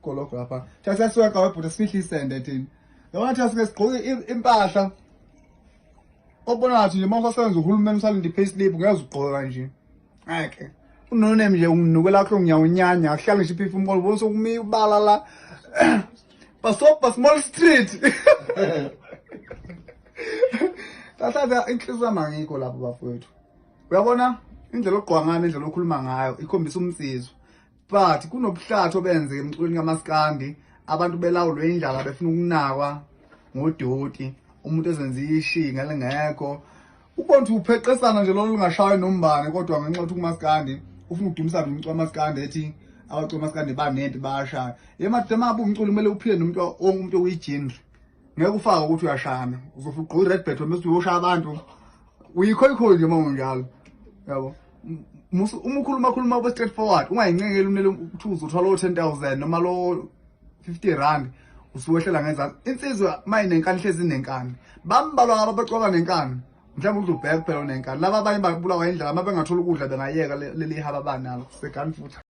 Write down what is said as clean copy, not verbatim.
koloko lapha thatha siweka webhuta sifihle isende thina yabona thatha sike sigqoke impahla obona ngathi nje mawusa sebenza uhulumeni usalinde payslip ngeke uzugqoka kanje angeke unoneme nje unginukela lakho nginyawunyanya akuhlale nje iphifo umbolo ubona sokumika ubala la basopa small street tatha inhliziyo mangikho lapho bafowethu uyabona indlela ogqoka ngayo indlela okhuluma ngayo ikhombisa umsizwe but kunobuhlatho obenze emculweni kamaskandi abantu belawulwe indlala befuna ukunakwa ngodoti umuntu ezenza ishinga lengekho ubona ukuthi upheqesana nje lo lungashaye nombane kodwa ngenxa ukuthi kumaskandi ufuna ukudumisa umculo wamaskandi ethi abaculi bamaskandi banento bayashaya emademabu umculo kumele uphile nomuntu umuntu oyijinri ngeke ufake ukuthi uyashana uzofuna ugqoka red belt bese uyoshaya abantu uyikho nje mawunjalo yabo uma ukhuluma ube straight forward ungayincengeli umele ukuthuza uthola lo 10,000 noma lo 50 rand usuwehlela ngenzansi insizwe mayinenkani hlezi inenkani bambalwa ngaba bacwaba nenkani mhlawumbe uzobheka phela nenkani laba abanye babulawa indlela uma bengathola ukudla bengayeka leli haba banalo sekani futhi